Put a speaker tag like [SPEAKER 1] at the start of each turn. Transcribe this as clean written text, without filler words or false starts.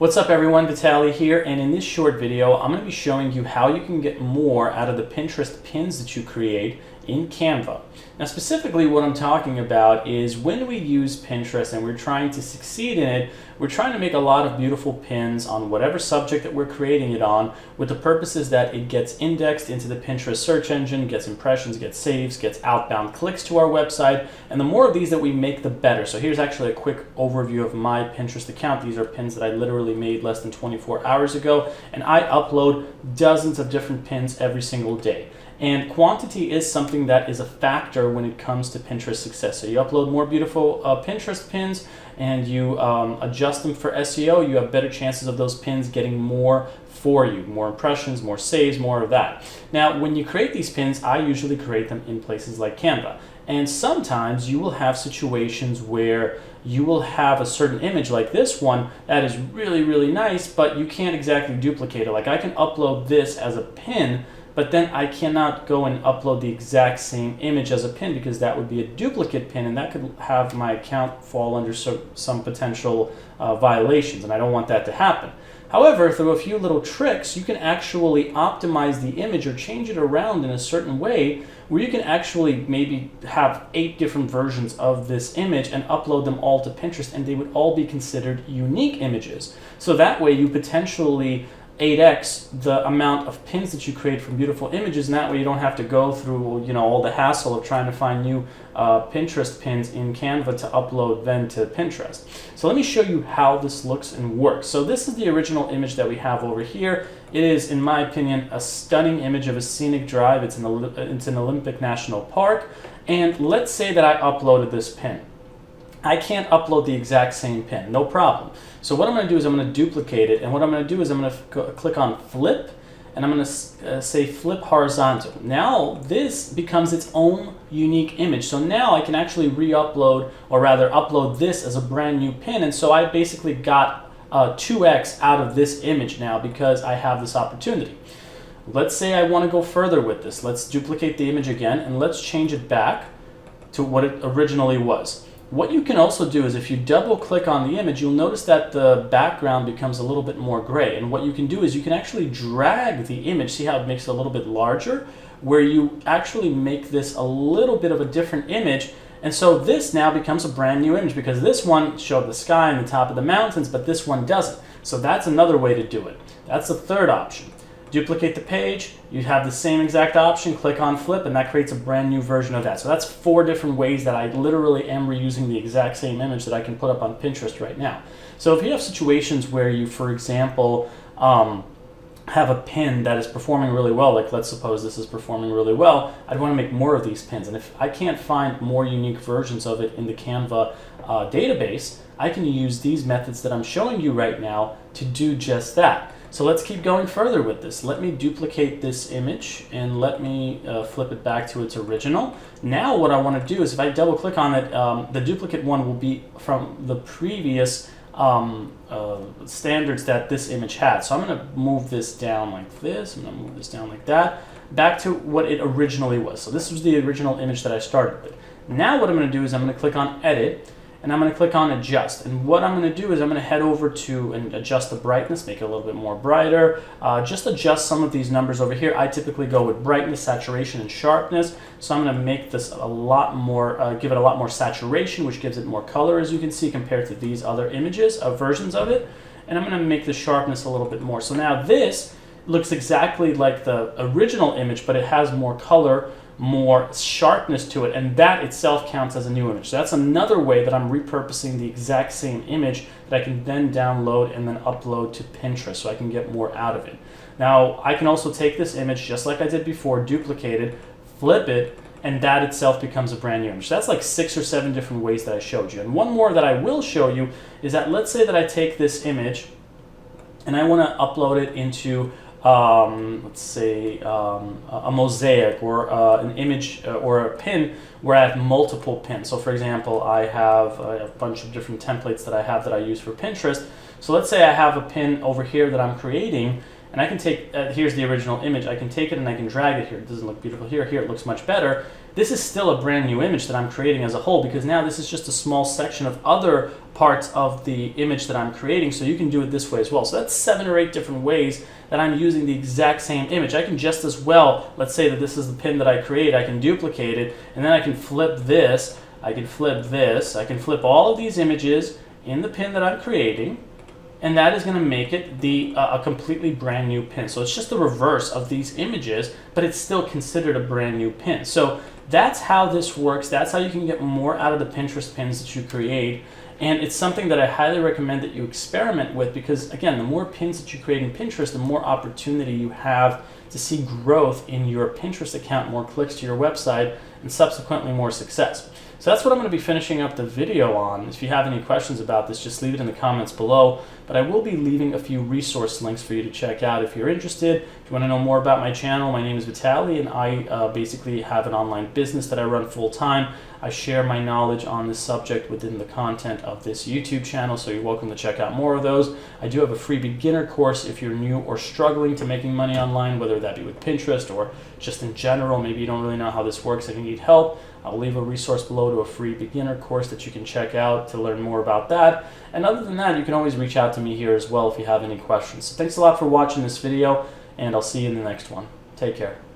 [SPEAKER 1] What's up everyone, Vitaly here, and in this short video I'm going to be showing you how you can get more out of the Pinterest pins that you create in Canva. Now specifically what I'm talking about is when we use Pinterest and we're trying to succeed in it, we're trying to make a lot of beautiful pins on whatever subject that we're creating it on, with the purposes that it gets indexed into the Pinterest search engine, gets impressions, gets saves, gets outbound clicks to our website, and the more of these that we make, the better. So here's actually a quick overview of my Pinterest account. These are pins that I literally made less than 24 hours ago, and I upload dozens of different pins every single day. And quantity is something that is a factor when it comes to Pinterest success. So you upload more beautiful Pinterest pins and you adjust them for SEO, you have better chances of those pins getting more for you, more impressions, more saves, more of that. Now, when you create these pins, I usually create them in places like Canva. And sometimes you will have situations where you will have a certain image like this one that is really, really nice, but you can't exactly duplicate it. Like I can upload this as a pin, but then I cannot go and upload the exact same image as a pin because that would be a duplicate pin and that could have my account fall under some potential violations, and I don't want that to happen. However, through a few little tricks, you can actually optimize the image or change it around in a certain way where you can actually maybe have 8 different versions of this image and upload them all to Pinterest, and they would all be considered unique images. So that way you potentially 8x the amount of pins that you create from beautiful images, and that way you don't have to go through all the hassle of trying to find new Pinterest pins in Canva to upload then to Pinterest. So let me show you how this looks and works. So this is the original image that we have over here. It is, in my opinion, a stunning image of a scenic drive. It's an Olympic National Park, and let's say that I uploaded this pin. I can't upload the exact same pin, no problem. So what I'm going to do is I'm going to duplicate it, and what I'm going to do is I'm going to click on flip, and I'm going to say flip horizontal. Now this becomes its own unique image. So now I can actually re-upload, or rather upload this as a brand new pin, and so I basically got 2x out of this image now because I have this opportunity. Let's say I want to go further with this. Let's duplicate the image again, and let's change it back to what it originally was. What you can also do is if you double click on the image, you'll notice that the background becomes a little bit more gray. And what you can do is you can actually drag the image, see how it makes it a little bit larger, where you actually make this a little bit of a different image. And so this now becomes a brand new image because this one showed the sky and the top of the mountains, but this one doesn't. So that's another way to do it. That's the third option. Duplicate the page, you have the same exact option, click on flip, and that creates a brand new version of that. So that's 4 different ways that I literally am reusing the exact same image that I can put up on Pinterest right now. So if you have situations where you, for example, have a pin that is performing really well, like let's suppose this is performing really well, I'd want to make more of these pins. And if I can't find more unique versions of it in the Canva database, I can use these methods that I'm showing you right now to do just that. So let's keep going further with this. Let me duplicate this image and let me flip it back to its original. Now what I want to do is if I double click on it, the duplicate one will be from the previous standards that this image had. So I'm going to move this down like this, I'm going to move this down like that, back to what it originally was. So this was the original image that I started with. Now what I'm going to do is I'm going to click on edit, and I'm going to click on adjust. And what I'm going to do is I'm going to head over to and adjust the brightness, make it a little bit more brighter, just adjust some of these numbers over here. I typically go with brightness, saturation, and sharpness. So I'm going to make this a lot more, give it a lot more saturation, which gives it more color, as you can see, compared to these other images, versions of it. And I'm going to make the sharpness a little bit more. So now this looks exactly like the original image, but it has more color, more sharpness to it, and that itself counts as a new image. So that's another way that I'm repurposing the exact same image that I can then download and then upload to Pinterest so I can get more out of it. Now I can also take this image just like I did before, duplicate it, flip it, and that itself becomes a brand new image. So that's like 6 or 7 different ways that I showed you. And one more that I will show you is that let's say that I take this image and I want to upload it into let's say a mosaic or an image or a pin where I have multiple pins. So for example, I have a bunch of different templates that I have that I use for Pinterest. So let's say I have a pin over here that I'm creating, and I can take, here's the original image, I can take it and I can drag it here. It doesn't look beautiful here, here it looks much better. This is still a brand new image that I'm creating as a whole, because now this is just a small section of other parts of the image that I'm creating, so you can do it this way as well. So that's 7 or 8 different ways that I'm using the exact same image. I can just as well, let's say that this is the pin that I create, I can duplicate it, and then I can flip this, I can flip this, I can flip all of these images in the pin that I'm creating, and that is going to make it a completely brand new pin. So it's just the reverse of these images, but it's still considered a brand new pin. So that's how this works. That's how you can get more out of the Pinterest pins that you create. And it's something that I highly recommend that you experiment with, because again, the more pins that you create in Pinterest, the more opportunity you have to see growth in your Pinterest account, more clicks to your website, and subsequently more success. So that's what I'm going to be finishing up the video on. If you have any questions about this, just leave it in the comments below. But I will be leaving a few resource links for you to check out if you're interested. If you want to know more about my channel, my name is Vitaly, and I basically have an online business that I run full-time. I share my knowledge on this subject within the content of this YouTube channel, so you're welcome to check out more of those. I do have a free beginner course if you're new or struggling to making money online, whether that be with Pinterest or just in general. Maybe you don't really know how this works and you need help. I'll leave a resource below to a free beginner course that you can check out to learn more about that. And other than that, you can always reach out to me here as well if you have any questions. So thanks a lot for watching this video, and I'll see you in the next one. Take care.